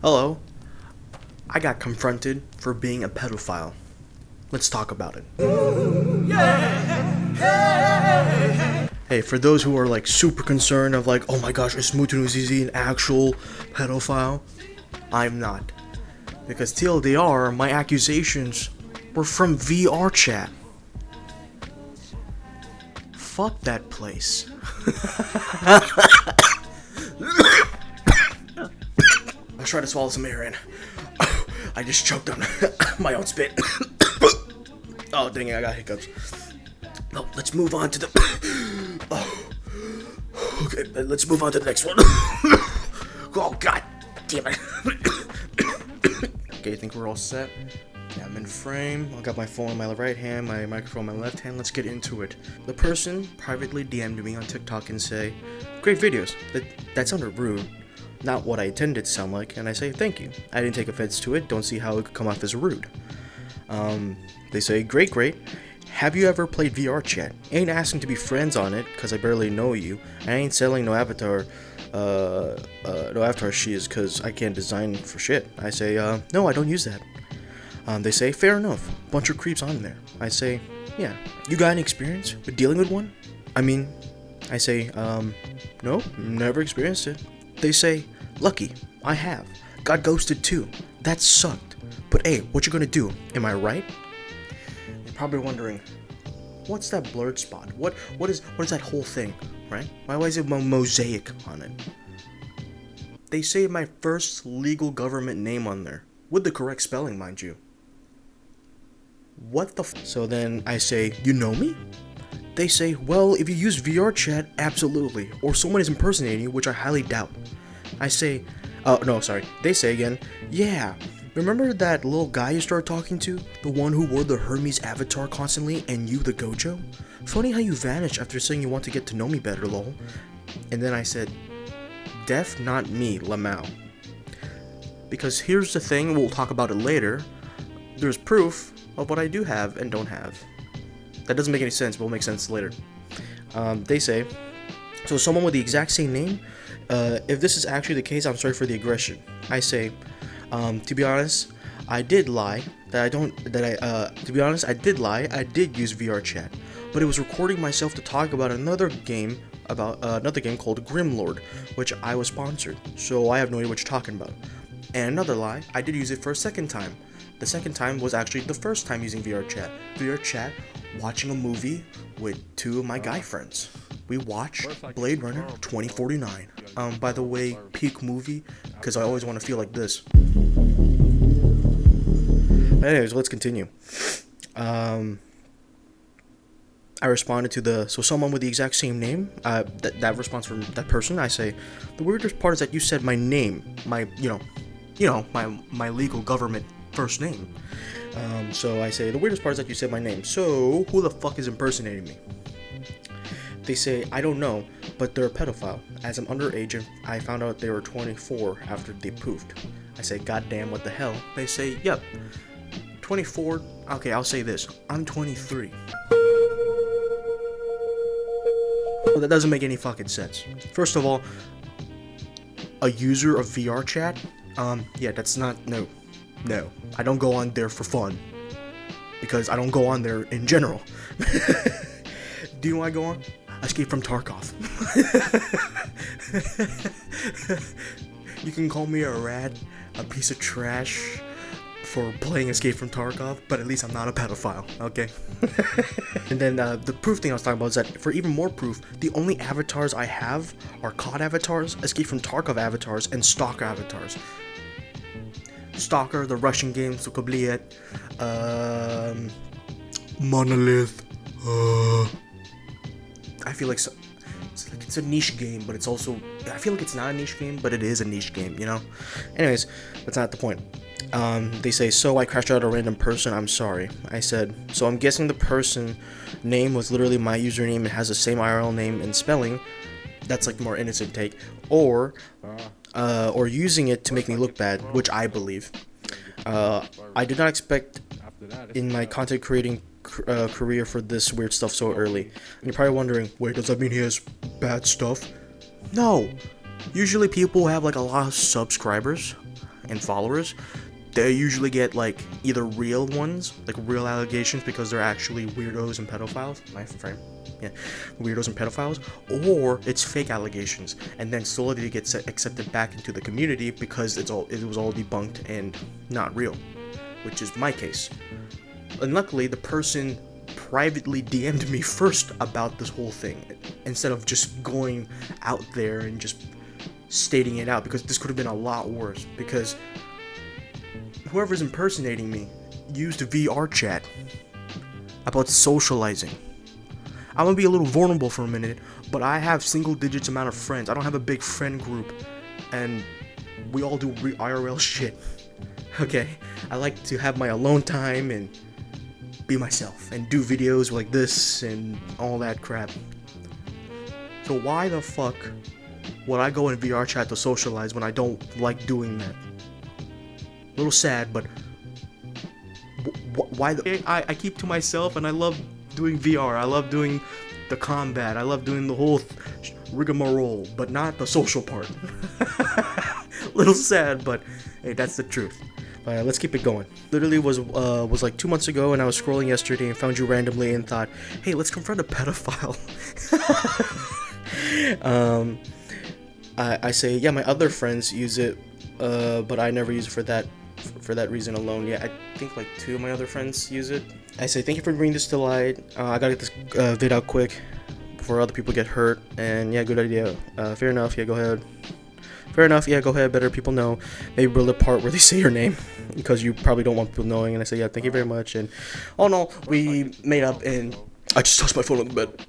Hello, I got confronted for being a pedophile. Let's talk about it. Hey, for those who are like super concerned of like, oh my gosh, is mutunuzzz an actual pedophile? I'm not. Because TLDR, my accusations were from VR chat. Fuck that place. I tried to swallow some air in. I just choked on my own spit. Oh, dang it, I got hiccups. No, let's move on to the... Oh. Okay, let's move on to the next one. Oh, god damn it. Okay, I think we're all set. Yeah, I'm in frame. I got my phone on my right hand, my microphone on my left hand. Let's get into it. The person privately DM'd me on TikTok and say, great videos. That sounded rude. Not what I intended to sound like, and I say thank you. I didn't take offense to it. Don't see how it could come off as rude. They say, great. Have you ever played VR chat? Ain't asking to be friends on it, cause I barely know you. I ain't selling no avatar sheets, cause I can't design for shit. I say, no, I don't use that. They say, fair enough. Bunch of creeps on there. I say, yeah. You got any experience with dealing with one? I say, no, never experienced it. They say, lucky, I have. Got ghosted too. That sucked. But hey, what you gonna do? Am I right? You're probably wondering, what's that blurred spot? What is that whole thing, right? Why is it a mosaic on it? They say my first legal government name on there, with the correct spelling, mind you. What the So then I say, you know me? They say, well, if you use VR chat, absolutely. Or someone is impersonating you, which I highly doubt. I say, no, sorry. They say again, yeah. Remember that little guy you started talking to? The one who wore the Hermes avatar constantly and you the Gojo? Funny how you vanished after saying you want to get to know me better, lol. And then I said, def not me, Lamau. Because here's the thing, we'll talk about it later. There's proof of what I do have and don't have. That doesn't make any sense, but will make sense later. They say, so someone with the exact same name, if this is actually the case, I'm sorry for the aggression. I say, to be honest, I did lie. I did use VR chat, but it was recording myself to talk about another game called Grimlord, which I was sponsored, so I have no idea what you're talking about. And another lie, I did use it for a second time. The second time was actually the first time using VR chat. VR chat, watching a movie with two of my guy friends. We watched Blade Runner 2049. By the way, peak movie, because I always want to feel like this. Anyways, let's continue. I responded to someone with the exact same name, that response from that person. I say, the weirdest part is that you said my name, my legal government first name. So I say, the weirdest part is that you said my name. So who the fuck is impersonating me? They say, I don't know, but they're a pedophile. As I'm underage and I found out they were 24 after they poofed. I say, goddamn, what the hell? They say, yep, 24. Okay, I'll say this. I'm 23. Well, that doesn't make any fucking sense. First of all, a user of VR chat? Yeah, that's not, no. I don't go on there for fun. Because I don't go on there in general. Do you know why I go on? Escape from Tarkov. You can call me a rat, a piece of trash for playing Escape from Tarkov, but at least I'm not a pedophile, okay? And then the proof thing I was talking about is that for even more proof, the only avatars I have are COD avatars, Escape from Tarkov avatars, and Stalker avatars. Stalker, the Russian game, Sukobliet, Monolith, I feel like it's a niche game, but it's also, I feel like it's not a niche game, but it is a niche game, you know? Anyways, that's not the point. They say, so I crashed out a random person, I'm sorry. I said, so I'm guessing the person name was literally my username and has the same IRL name and spelling. That's like the more innocent take. Or using it to make me look bad, which I believe. I did not expect in my content creating career for this weird stuff so early. And you're probably wondering, wait, does that mean he has bad stuff? No. Usually people have like a lot of subscribers and followers, they usually get like either real ones, like real allegations because they're actually weirdos and pedophiles. My frame, yeah, weirdos and pedophiles, or it's fake allegations, and then slowly it gets accepted back into the community because it was all debunked and not real, which is my case. And luckily, the person privately DM'd me first about this whole thing instead of just going out there and just stating it out, because this could have been a lot worse, because whoever's impersonating me used VR chat about socializing. I'm gonna be a little vulnerable for a minute, but I have single digits amount of friends. I don't have a big friend group, and we all do IRL shit. Okay, I like to have my alone time and be myself and do videos like this and all that crap. So why the fuck would I go in VR chat to socialize when I don't like doing that? A little sad, but why I keep to myself, and I love doing VR. I love doing the combat. I love doing the whole rigmarole, but not the social part. Little sad, but hey, that's the truth. Let's keep it going. Literally was like 2 months ago, and I was scrolling yesterday and found you randomly and thought, hey, let's confront a pedophile. I say, yeah, my other friends use it, but I never use it for that reason alone. Yeah, I think like 2 of my other friends use it. I say, thank you for bringing this to light. I gotta get this vid out quick before other people get hurt. And yeah, good idea. Fair enough. Yeah, go ahead. Fair enough. Yeah, go ahead. Better people know. Maybe build a part where they say your name, because you probably don't want people knowing. And I say, yeah, thank you very much. And all in all, we made up, and I just tossed my phone on the bed.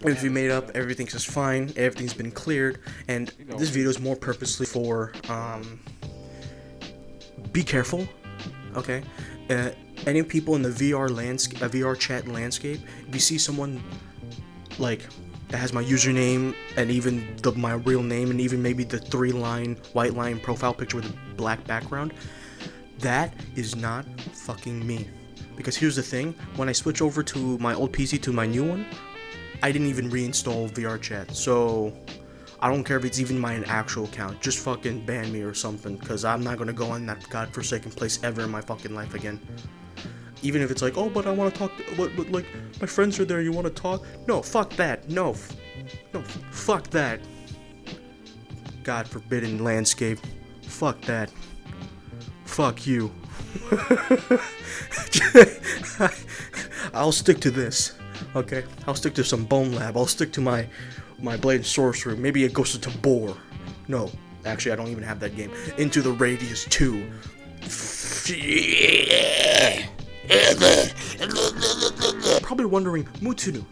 We made up, everything's just fine, everything's been cleared, and this video is more purposely for, be careful, okay? Any people in the VR chat landscape, if you see someone, like, that has my username, and even my real name, and even maybe the 3-line, white line profile picture with a black background, that is not fucking me. Because here's the thing, when I switch over to my old PC to my new one, I didn't even reinstall VR chat, so I don't care if it's even my actual account. Just fucking ban me or something, because I'm not gonna go on that godforsaken place ever in my fucking life again. Even if it's like, oh, but I want to talk, but like, my friends are there, you want to talk? No, fuck that, no, fuck that. God forbidden landscape, fuck that, fuck you. I'll stick to this. Okay, I'll stick to some Bone Lab. I'll stick to my Blade and Sorcery. Maybe it goes to Tabor. No, actually, I don't even have that game. Into the Radius 2. Probably wondering, Mutunu,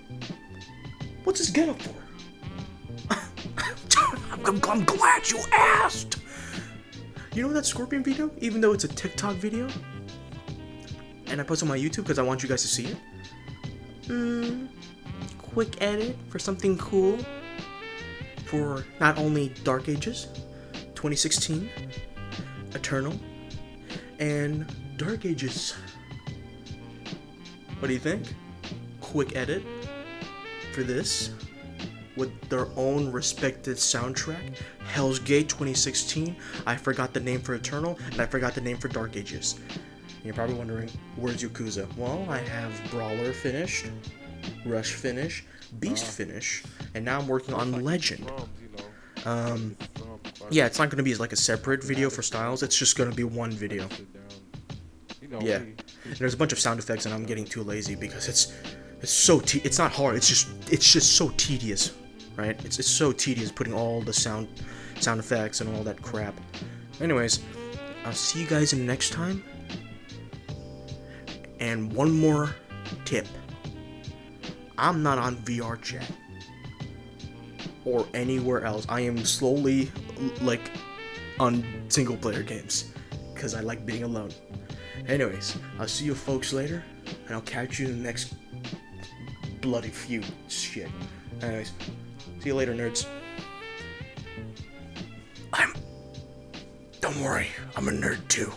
what's this get up for? I'm glad you asked. You know that Scorpion video? Even though it's a TikTok video, and I post on my YouTube because I want you guys to see it. Quick edit for something cool for not only Dark Ages, 2016, Eternal, and Dark Ages. What do you think? Quick edit for this with their own respected soundtrack. Hell's Gate 2016. I forgot the name for Eternal, and I forgot the name for Dark Ages. You're probably wondering, where's Yakuza? Well, I have Brawler finished, Rush finish, Beast finish, and now I'm working on Legend. Yeah, it's not going to be like a separate video for styles, it's just going to be one video. Yeah, and there's a bunch of sound effects, and I'm getting too lazy because it's so it's not hard, it's just so tedious, right? It's so tedious putting all the sound effects and all that crap. Anyways, I'll see you guys in the next time. And one more tip. I'm not on VR chat or anywhere else. I am slowly like on single player games because I like being alone. Anyways, I'll see you folks later, and I'll catch you in the next bloody feud shit. Anyways, see you later, nerds. Don't worry, I'm a nerd too.